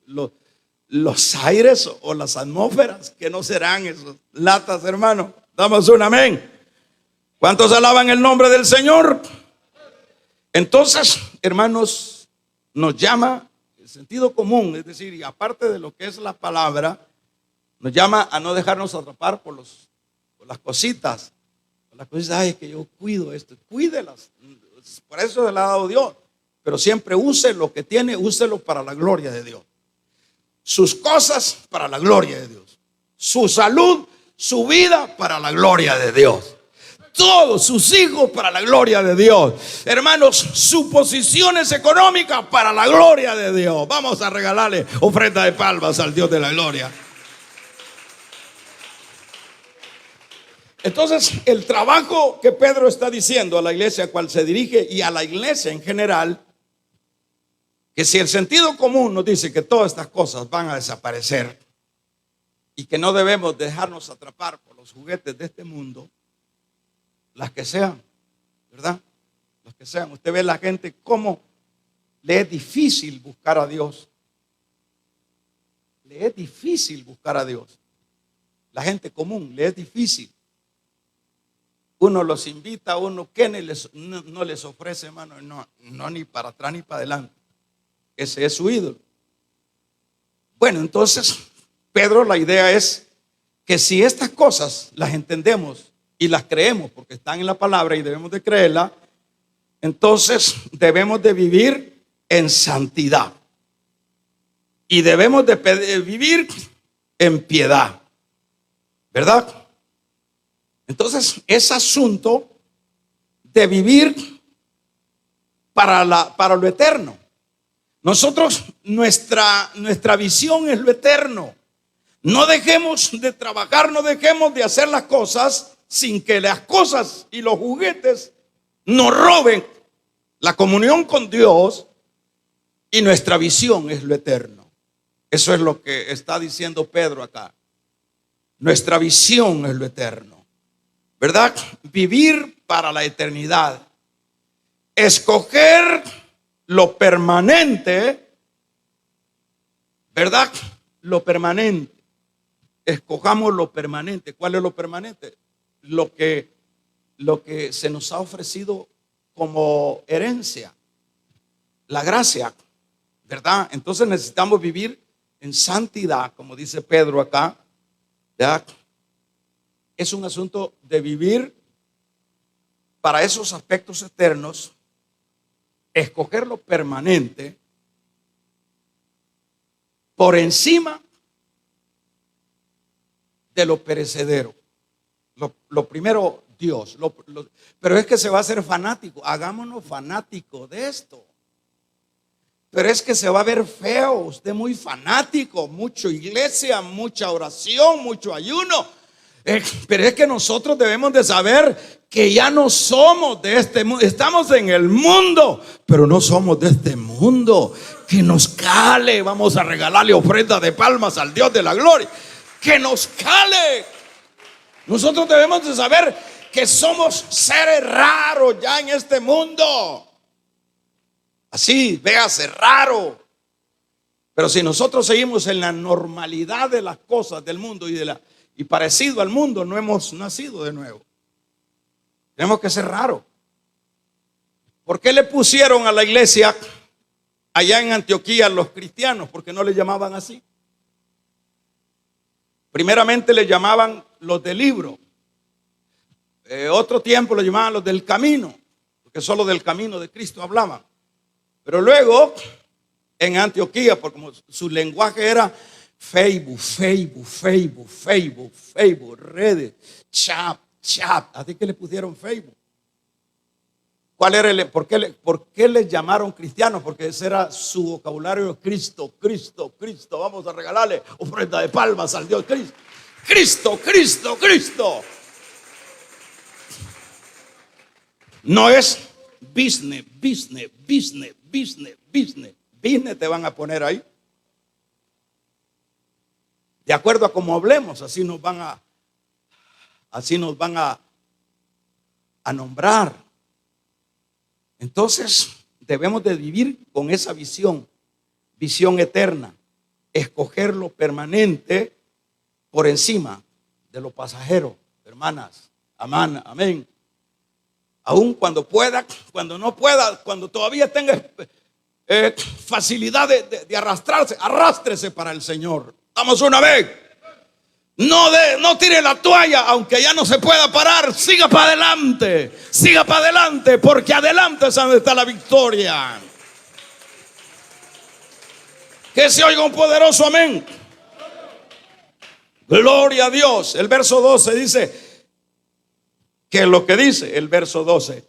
los aires o las atmósferas, que no serán esas latas, hermano. Damos un amén. ¿Cuántos alaban el nombre del Señor? Entonces, hermanos, nos llama el sentido común, es decir, y aparte de lo que es la palabra, nos llama a no dejarnos atrapar por las cositas. Por las cositas, ay, que yo cuido esto, cuídelas. Por eso se la ha dado Dios. Pero siempre use lo que tiene, úselo para la gloria de Dios. Sus cosas para la gloria de Dios. Su salud, su vida para la gloria de Dios. Todos sus hijos para la gloria de Dios. Hermanos, sus posiciones económicas para la gloria de Dios. Vamos a regalarle ofrenda de palmas al Dios de la gloria. Entonces, el trabajo que Pedro está diciendo a la iglesia a cual se dirige y a la iglesia en general, que si el sentido común nos dice que todas estas cosas van a desaparecer y que no debemos dejarnos atrapar por los juguetes de este mundo, las que sean, ¿verdad? Las que sean. Usted ve la gente cómo le es difícil buscar a Dios. Le es difícil buscar a Dios. La gente común le es difícil. Uno los invita, uno que no les ofrece, hermano, no ni para atrás ni para adelante. Ese es su ídolo. Bueno, entonces, Pedro, la idea es que si estas cosas las entendemos y las creemos porque están en la palabra y debemos de creerla, entonces debemos de vivir en santidad y debemos de vivir en piedad, ¿verdad? Entonces es asunto de vivir para lo eterno. Nosotros, nuestra visión es lo eterno. No dejemos de trabajar, no dejemos de hacer las cosas sin que las cosas y los juguetes nos roben la comunión con Dios, y nuestra visión es lo eterno. Eso es lo que está diciendo Pedro acá. Nuestra visión es lo eterno, ¿verdad? Vivir para la eternidad. Escoger lo permanente, ¿verdad? Lo permanente. Escojamos lo permanente. ¿Cuál es lo permanente? Lo que se nos ha ofrecido como herencia, la gracia, ¿verdad? Entonces necesitamos vivir en santidad, como dice Pedro acá, ¿verdad? Es un asunto de vivir para esos aspectos eternos, escoger lo permanente por encima de lo perecedero. Lo primero, Dios. Pero es que se va a hacer fanático. Hagámonos fanáticos de esto. Pero es que se va a ver feo. Usted muy fanático. Mucha iglesia, mucha oración, mucho ayuno. Pero es que nosotros debemos de saber que ya no somos de este mundo. Estamos en el mundo, pero no somos de este mundo. Que nos cale. Vamos a regalarle ofrenda de palmas al Dios de la gloria. Que nos cale. Nosotros debemos de saber que somos seres raros ya en este mundo. Así, véase, raro. Pero si nosotros seguimos en la normalidad de las cosas del mundo y parecido al mundo, no hemos nacido de nuevo. Tenemos que ser raros. ¿Por qué le pusieron a la iglesia allá en Antioquía los cristianos? Porque no le llamaban así. Primeramente le llamaban los del libro. Otro tiempo lo llamaban los del camino, porque solo del camino de Cristo hablaban. Pero luego en Antioquía, porque como su lenguaje era Facebook, redes, chat. Así que le pusieron Facebook. ¿Cuál era por qué les llamaron cristianos? Porque ese era su vocabulario. Cristo. Vamos a regalarle ofrenda de palmas al Dios Cristo. Cristo. No es business. Business te van a poner ahí. De acuerdo a cómo hablemos, así nos van a nombrar. Entonces debemos de vivir con esa visión eterna. escoger lo permanente por encima de lo pasajero, hermanas. Amén, amén. Aún cuando pueda, cuando no pueda, cuando todavía tenga facilidad de arrastrarse, arrástrese para el Señor. Vamos una vez. No tire la toalla, aunque ya no se pueda parar. Siga para adelante, porque adelante es donde está la victoria. Que se oiga un poderoso amén. Gloria a Dios. El verso 12 dice, ¿qué es lo que dice? El verso 12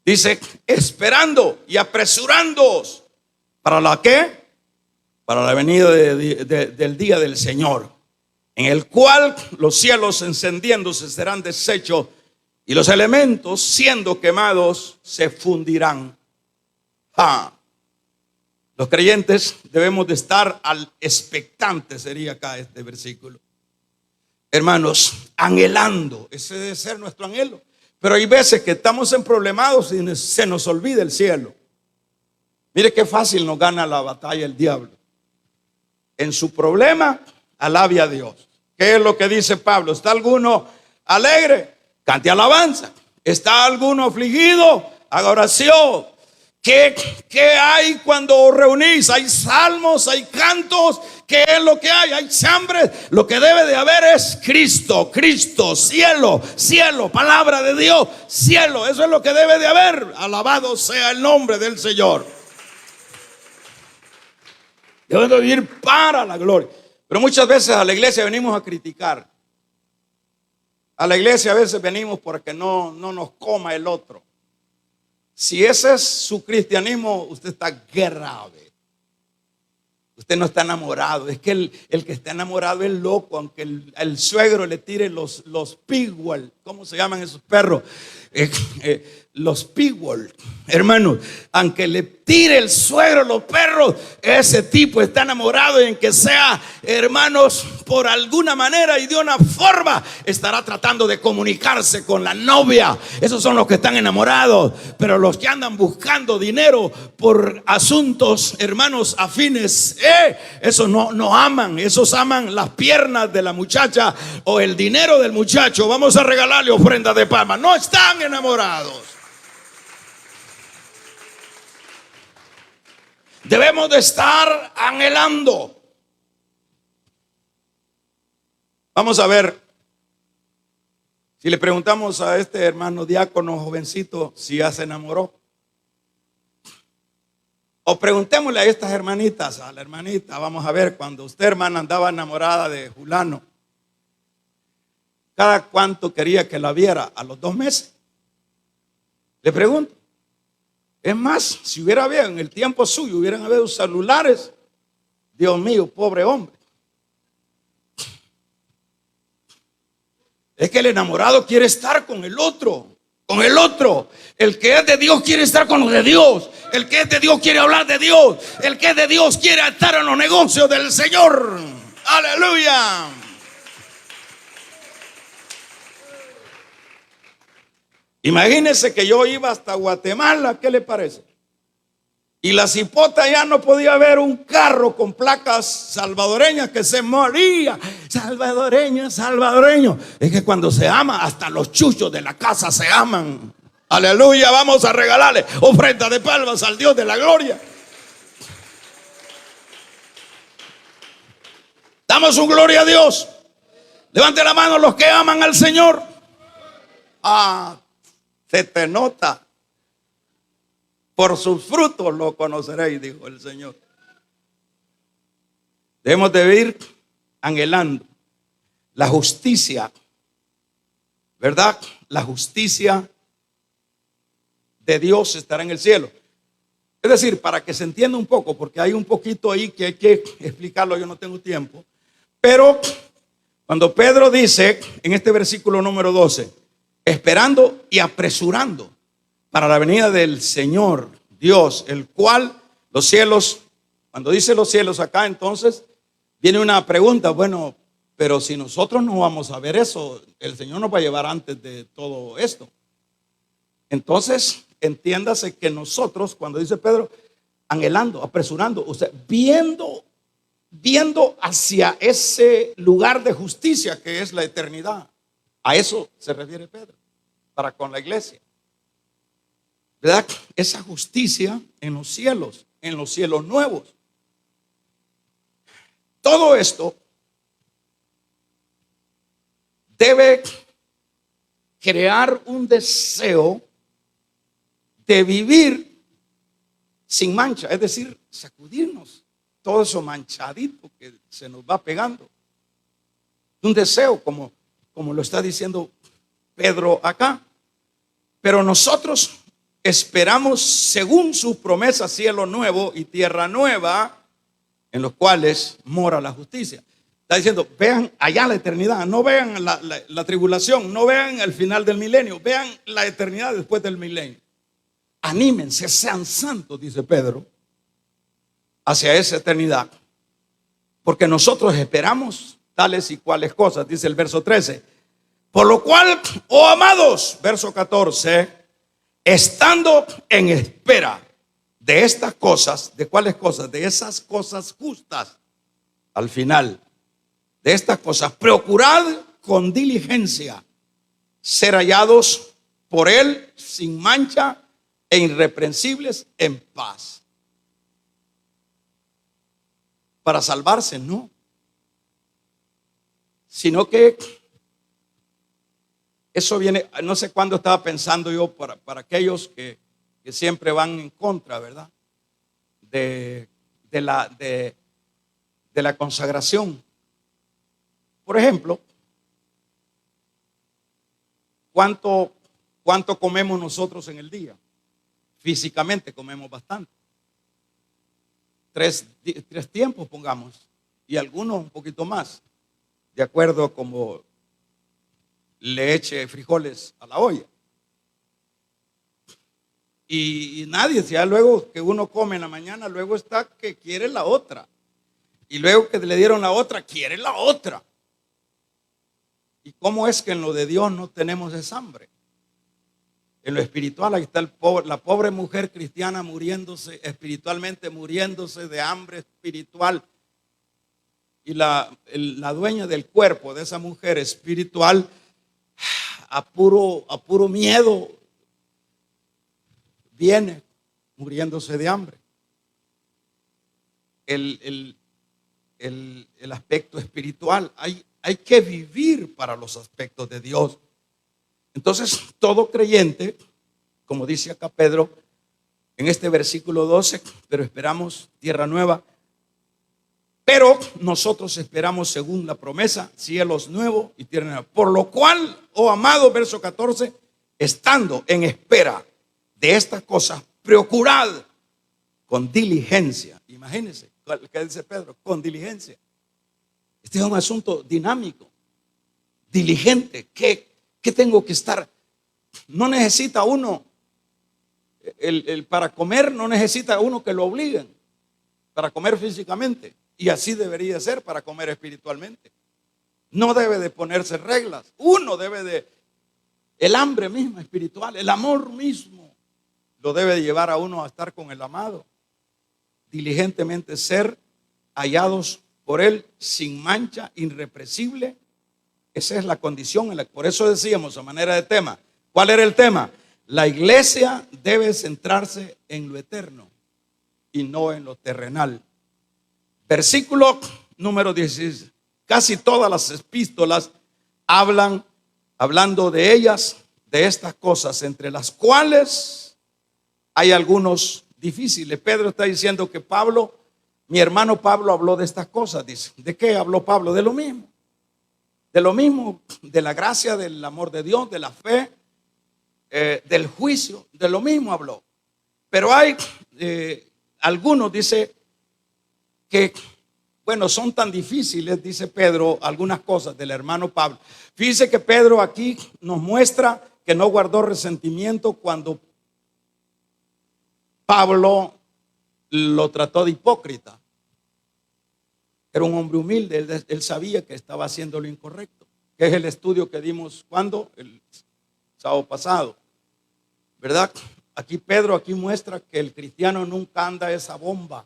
dice, esperando y apresurándoos. ¿Para la qué? Para la venida del día del Señor, en el cual los cielos encendiéndose serán deshechos y los elementos siendo quemados se fundirán. Los creyentes debemos de estar al expectante, sería acá este versículo. Hermanos, anhelando, ese debe ser nuestro anhelo. Pero hay veces que estamos en problemados y se nos olvida el cielo. Mire qué fácil nos gana la batalla el diablo. En su problema, alabe a Dios. ¿Qué es lo que dice Pablo? ¿Está alguno alegre? Cante alabanza. ¿Está alguno afligido? Haga oración. ¿Qué hay cuando os reunís? Hay salmos, hay cantos. ¿Qué es lo que hay? Hay chambres. Lo que debe de haber es Cristo, cielo, palabra de Dios, cielo. Eso es lo que debe de haber. Alabado sea el nombre del Señor. Debemos de vivir para la gloria. Pero muchas veces a la iglesia venimos a criticar. A la iglesia a veces venimos porque no nos coma el otro. Si ese es su cristianismo, usted está grave. Usted no está enamorado. Es que el que está enamorado es loco. Aunque el suegro le tire los pigwal. ¿Cómo se llaman esos perros? Los pigwal, hermanos. Aunque le tire el suegro los perros, ese tipo está enamorado. Y en que sea, hermanos, por alguna manera y de una forma estará tratando de comunicarse con la novia. Esos son los que están enamorados. Pero los que andan buscando dinero por asuntos, hermanos, afines, esos no aman. Esos aman las piernas de la muchacha o el dinero del muchacho. Vamos a regalarle ofrenda de palma. No están enamorados. Debemos de estar anhelando. Vamos a ver. Si le preguntamos a este hermano diácono jovencito si ya se enamoró. O preguntémosle a estas hermanitas, a la hermanita, vamos a ver, cuando usted, hermana, andaba enamorada de fulano, ¿cada cuánto quería que la viera? ¿A los 2 meses? Le pregunto. Es más, si hubiera habido en el tiempo suyo, hubieran habido celulares. Dios mío, pobre hombre. Es que el enamorado quiere estar con el otro. Con el otro. El que es de Dios quiere estar con los de Dios. El que es de Dios quiere hablar de Dios. El que es de Dios quiere estar en los negocios del Señor. Aleluya. Imagínese que yo iba hasta Guatemala, ¿qué le parece? Y la cipota ya no podía ver un carro con placas salvadoreñas que se moría. Salvadoreño. Es que cuando se ama, hasta los chuchos de la casa se aman. Aleluya, vamos a regalarle ofrenda de palmas al Dios de la gloria. Damos un gloria a Dios. Levante la mano los que aman al Señor. Se te nota. Por sus frutos lo conoceréis, dijo el Señor. Debemos de ir anhelando la justicia, ¿verdad? La justicia de Dios estará en el cielo. Es decir, para que se entienda un poco, porque hay un poquito ahí que hay que explicarlo, yo no tengo tiempo. Pero cuando Pedro dice en este versículo número 12, esperando y apresurando para la venida del Señor Dios, el cual los cielos, cuando dice los cielos acá, entonces viene una pregunta, bueno, pero si nosotros no vamos a ver eso, el Señor nos va a llevar antes de todo esto. Entonces, entiéndase que nosotros, cuando dice Pedro, anhelando, apresurando, o sea, viendo viendo hacia ese lugar de justicia que es la eternidad. A eso se refiere Pedro, para con la iglesia. ¿Verdad? Esa justicia en los cielos nuevos. Todo esto debe crear un deseo de vivir sin mancha, es decir, sacudirnos todo eso manchadito que se nos va pegando. Un deseo, como lo está diciendo Pedro acá. Pero nosotros esperamos, según su promesa, cielo nuevo y tierra nueva, en los cuales mora la justicia. Está diciendo, vean allá la eternidad, no vean la tribulación, no vean el final del milenio, vean la eternidad después del milenio. Anímense, sean santos, dice Pedro, hacia esa eternidad, porque nosotros esperamos tales y cuales cosas, dice el verso 13. Por lo cual, oh amados, verso 14, estando en espera de estas cosas, ¿de cuáles cosas? De esas cosas justas, al final, de estas cosas, procurad con diligencia ser hallados por él sin mancha e irreprensibles en paz. Para salvarse, no, sino que eso viene, no sé cuándo estaba pensando yo para aquellos que siempre van en contra, ¿verdad? De la consagración. Por ejemplo, ¿cuánto comemos nosotros en el día? Físicamente comemos bastante. Tres tiempos pongamos, y algunos un poquito más, de acuerdo a como le eche frijoles a la olla. Y nadie, ya luego que uno come en la mañana, luego está que quiere la otra. Y luego que le dieron la otra, quiere la otra. ¿Y cómo es que en lo de Dios no tenemos esa hambre? En lo espiritual, ahí está la pobre mujer cristiana muriéndose, espiritualmente muriéndose de hambre espiritual. Y la dueña del cuerpo de esa mujer espiritual, a puro miedo, viene muriéndose de hambre. El aspecto espiritual, hay que vivir para los aspectos de Dios. Entonces, todo creyente, como dice acá Pedro, en este versículo 12, pero esperamos tierra nueva. Pero nosotros esperamos, según la promesa, cielos nuevos y tierra nueva. Por lo cual, oh amado, verso 14, estando en espera de estas cosas, procurad con diligencia. Imagínense, ¿qué dice Pedro? Con diligencia. Este es un asunto dinámico, diligente. ¿Qué tengo que estar? No necesita uno, para comer no necesita uno que lo obliguen, para comer físicamente. Y así debería ser para comer espiritualmente. No debe de ponerse reglas. Uno debe el hambre misma espiritual, el amor mismo, lo debe de llevar a uno a estar con el amado. Diligentemente ser hallados por él sin mancha, irrepresible. Esa es la condición. Por eso decíamos a manera de tema. ¿Cuál era el tema? La iglesia debe centrarse en lo eterno y no en lo terrenal. Versículo número 16. Casi todas las epístolas hablando de ellas, de estas cosas, entre las cuales hay algunos difíciles. Pedro está diciendo que Pablo, mi hermano Pablo, habló de estas cosas. Dice, ¿de qué habló Pablo? De lo mismo. De lo mismo, de la gracia, del amor de Dios, de la fe, del juicio, de lo mismo habló. Pero hay algunos, dice, que, bueno, son tan difíciles, dice Pedro, algunas cosas del hermano Pablo. Fíjese que Pedro aquí nos muestra que no guardó resentimiento cuando Pablo lo trató de hipócrita. Era un hombre humilde, él sabía que estaba haciendo lo incorrecto, que es el estudio que dimos cuando el sábado pasado, ¿verdad? Aquí Pedro muestra que el cristiano nunca anda esa bomba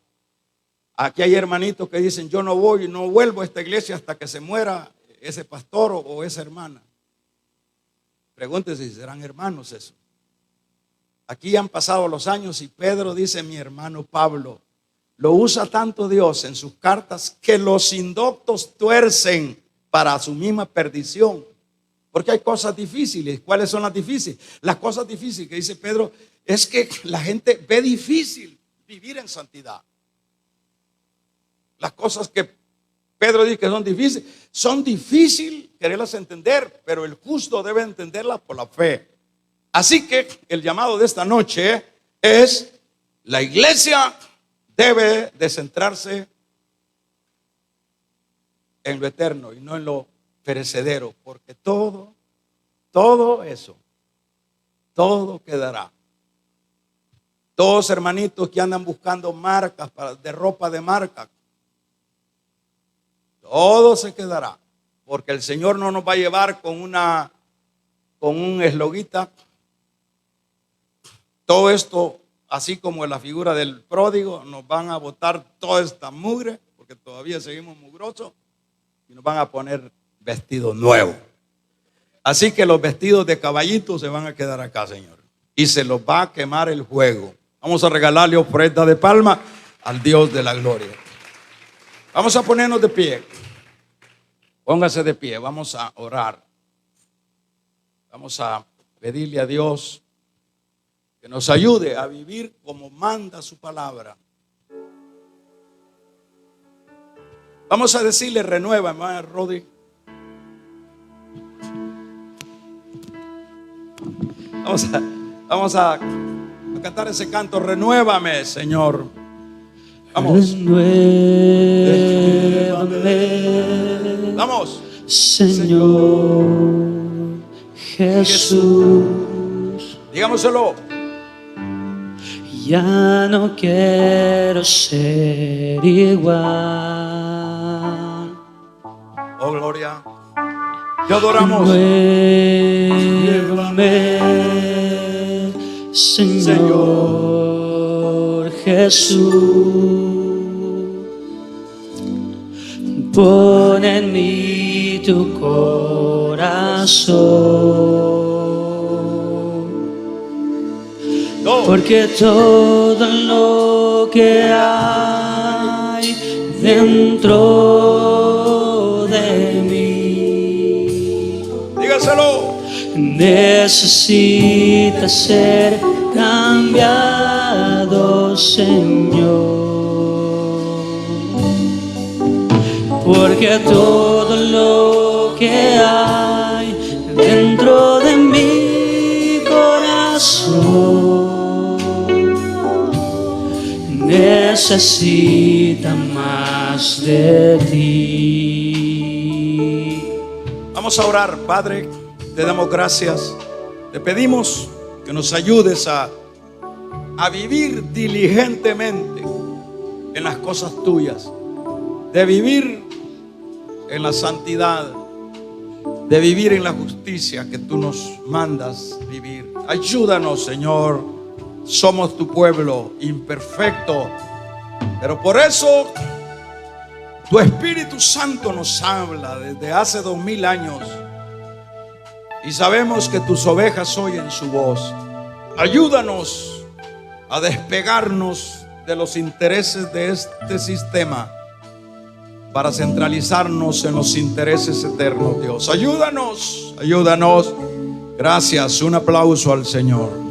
Aquí hay hermanitos que dicen, yo no voy y no vuelvo a esta iglesia hasta que se muera ese pastor o esa hermana. Pregúntese si serán hermanos eso. Aquí han pasado los años y Pedro dice, mi hermano Pablo, lo usa tanto Dios en sus cartas que los indoctos tuercen para su misma perdición. Porque hay cosas difíciles. ¿Cuáles son las difíciles? Las cosas difíciles que dice Pedro es que la gente ve difícil vivir en santidad. Las cosas que Pedro dice que son difíciles quererlas entender, pero el justo debe entenderlas por la fe. Así que el llamado de esta noche es: la iglesia debe de centrarse en lo eterno y no en lo perecedero, porque todo eso, todo quedará. Todos hermanitos que andan buscando marcas de ropa de marca, todo se quedará, porque el Señor no nos va a llevar con un esloguita. Todo esto, así como en la figura del pródigo, nos van a botar toda esta mugre, porque todavía seguimos mugrosos, y nos van a poner vestidos nuevos. Así que los vestidos de caballito se van a quedar acá, Señor, y se los va a quemar el fuego. Vamos a regalarle ofrenda de palma al Dios de la gloria. Vamos a ponernos de pie. Póngase de pie, vamos a orar. Vamos a pedirle a Dios que nos ayude a vivir como manda su palabra. Vamos a decirle, renueva, hermana Rodi. Vamos a cantar ese canto, renuévame, Señor. Vamos. Renuévame. Vamos. Señor Jesús. Digámoselo. Ya no quiero ser igual. Oh, gloria. Te adoramos. Renuévame, Señor Jesús. Pon en mí tu corazón. Porque todo lo que hay dentro de mí, Dígaselo. necesita ser cambiado, Señor. Porque todo lo que hay dentro de mi corazón necesita más de ti. Vamos a orar. Padre, te damos gracias. Te pedimos que nos ayudes a vivir diligentemente en las cosas tuyas, de vivir en la santidad, de vivir en la justicia que tú nos mandas vivir. Ayúdanos, Señor. Somos tu pueblo imperfecto, pero por eso tu Espíritu Santo nos habla desde hace 2000 años y sabemos que tus ovejas oyen su voz. Ayúdanos a despegarnos de los intereses de este sistema para centralizarnos en los intereses eternos, Dios. Ayúdanos, ayúdanos. Gracias, un aplauso al Señor.